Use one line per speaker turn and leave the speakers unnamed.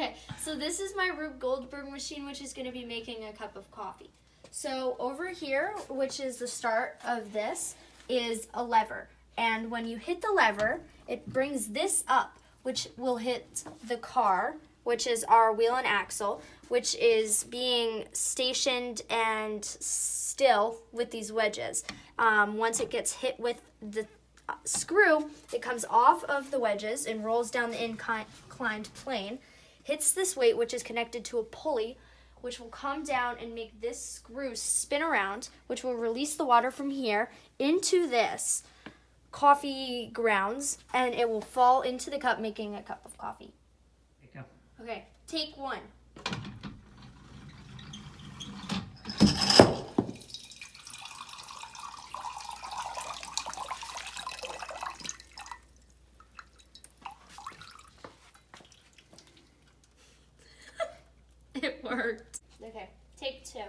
Okay, so this is my Rube Goldberg machine, which is going to be making a cup of coffee. So over here, which is the start of this, is a lever. And when you hit the lever, it brings this up, which will hit the car, which is our wheel and axle, which is being stationed and still with these wedges. Once it gets hit with the screw, it comes off of the wedges and rolls down the inclined plane, hits this weight, which is connected to a pulley, which will come down and make this screw spin around, which will release the water from here into this coffee grounds, and it will fall into the cup, making a cup of coffee.
There you go.
Okay, take one. It worked. Okay, take two.